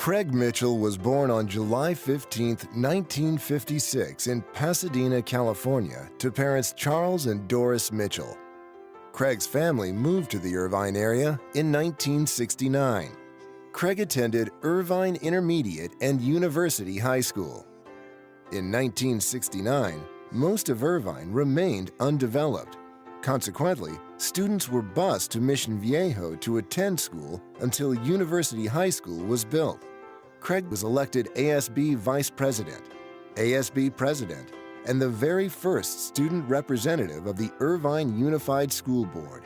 Craig Mitchell was born on July 15, 1956 in Pasadena, California, to parents Charles and Doris Mitchell. Craig's family moved to the Irvine area in 1969. Craig attended Irvine Intermediate and University High School. In 1969, most of Irvine remained undeveloped. Consequently, students were bused to Mission Viejo to attend school until University High School was built. Craig was elected ASB Vice President, ASB President, and the very first student representative of the Irvine Unified School Board.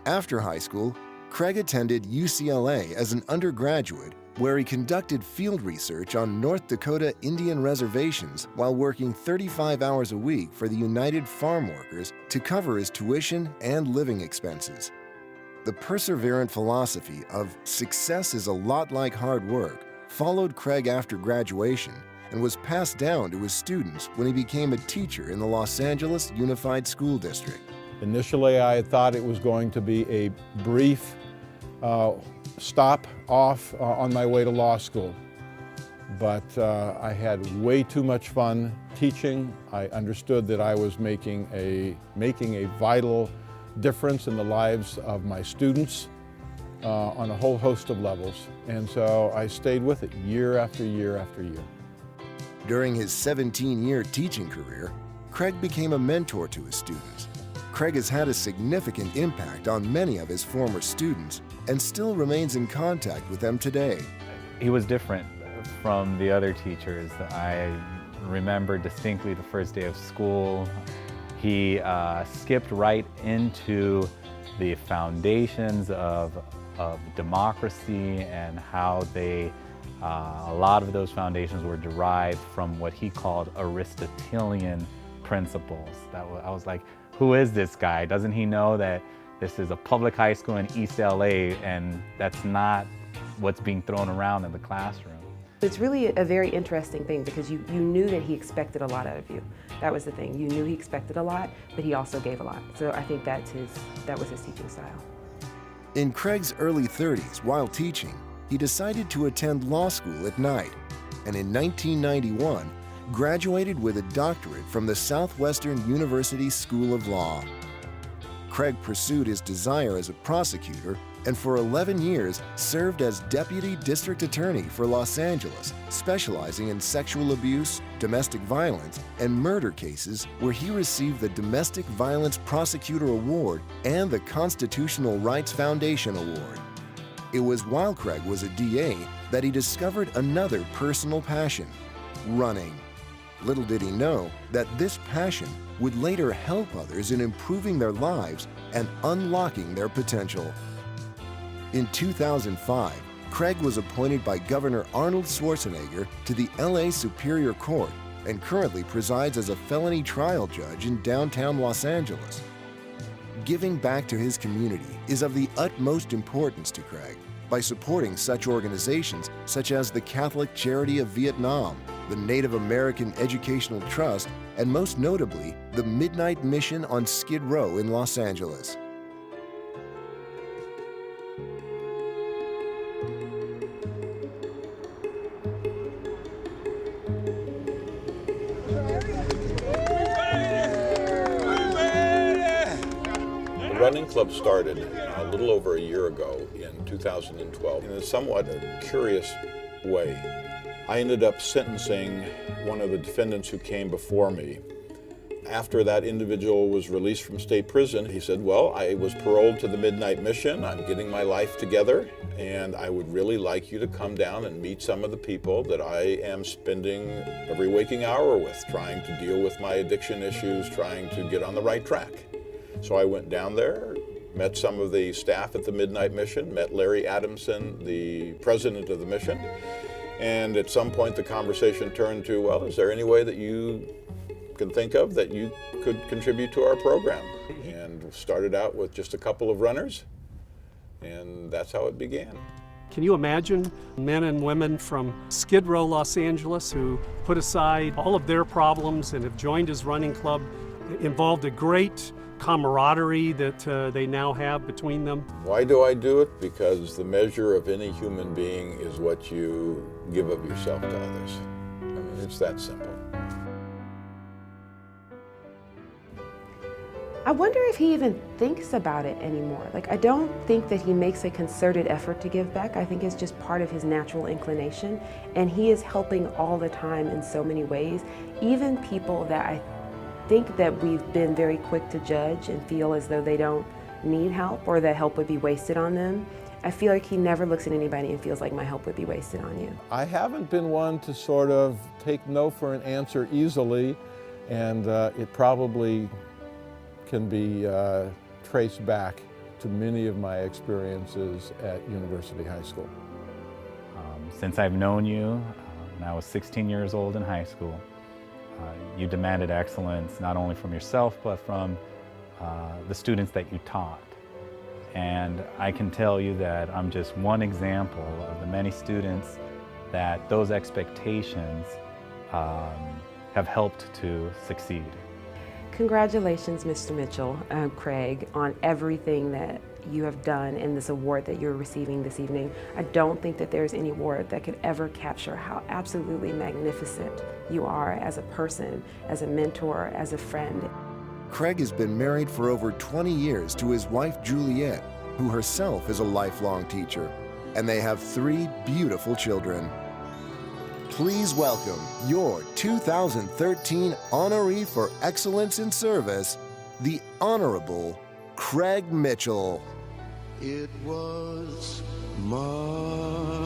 After high school, Craig attended UCLA as an undergraduate, where he conducted field research on North Dakota Indian reservations while working 35 hours a week for the United Farm Workers to cover his tuition and living expenses. The perseverant philosophy of success is a lot like hard work followed Craig after graduation and was passed down to his students when he became a teacher in the Los Angeles Unified School District. Initially, I thought it was going to be a brief stop off on my way to law school. But I had way too much fun teaching. I understood that I was making a vital difference in the lives of my students on a whole host of levels. And so I stayed with it year after year after year. During his 17-year teaching career, Craig became a mentor to his students. Craig has had a significant impact on many of his former students and still remains in contact with them today. He was different from the other teachers. I remember distinctly the first day of school. He skipped right into the foundations of democracy and how a lot of those foundations were derived from what he called Aristotelian principles. I was like, who is this guy? Doesn't he know that this is a public high school in East LA and that's not what's being thrown around in the classroom? It's really a very interesting thing because you knew that he expected a lot out of you. That was the thing. You knew he expected a lot, but he also gave a lot. So I think that was his teaching style. In Craig's early 30s, while teaching, he decided to attend law school at night, and in 1991, graduated with a doctorate from the Southwestern University School of Law. Craig pursued his desire as a prosecutor and for 11 years served as Deputy District Attorney for Los Angeles, specializing in sexual abuse, domestic violence, and murder cases where he received the Domestic Violence Prosecutor Award and the Constitutional Rights Foundation Award. It was while Craig was a DA that he discovered another personal passion: running. Little did he know that this passion would later help others in improving their lives and unlocking their potential. In 2005, Craig was appointed by Governor Arnold Schwarzenegger to the LA Superior Court and currently presides as a felony trial judge in downtown Los Angeles. Giving back to his community is of the utmost importance to Craig by supporting such organizations such as the Catholic Charity of Vietnam, the Native American Educational Trust, and most notably, the Midnight Mission on Skid Row in Los Angeles. The running club started a little over a year ago in 2012 in a somewhat curious way. I ended up sentencing one of the defendants who came before me. After that individual was released from state prison, he said, well, I was paroled to the Midnight Mission, I'm getting my life together, and I would really like you to come down and meet some of the people that I am spending every waking hour with, trying to deal with my addiction issues, trying to get on the right track. So I went down there, met some of the staff at the Midnight Mission, met Larry Adamson, the president of the mission, and at some point the conversation turned to, well, is there any way that you can think of that you could contribute to our program? And started out with just a couple of runners, and that's how it began. Can you imagine men and women from Skid Row, Los Angeles, who put aside all of their problems and have joined his running club, involved a great camaraderie that they now have between them. Why do I do it? Because the measure of any human being is what you give of yourself to others. I mean, it's that simple. I wonder if he even thinks about it anymore. Like, I don't think that he makes a concerted effort to give back. I think it's just part of his natural inclination, and he is helping all the time in so many ways. Even people that I think that we've been very quick to judge and feel as though they don't need help or that help would be wasted on them. I feel like he never looks at anybody and feels like my help would be wasted on you. I haven't been one to sort of take no for an answer easily, and it probably can be traced back to many of my experiences at University High School. Since I've known you, when I was 16 years old in high school, you demanded excellence not only from yourself but from the students that you taught. And I can tell you that I'm just one example of the many students that those expectations have helped to succeed. Congratulations, Mr. Mitchell, Craig, on everything that you have done in this award that you're receiving this evening. I don't think that there's any award that could ever capture how absolutely magnificent you are as a person, as a mentor, as a friend. Craig has been married for over 20 years to his wife, Juliet, who herself is a lifelong teacher, and they have 3 beautiful children. Please welcome your 2013 Honoree for Excellence in Service, the Honorable Craig Mitchell. It was my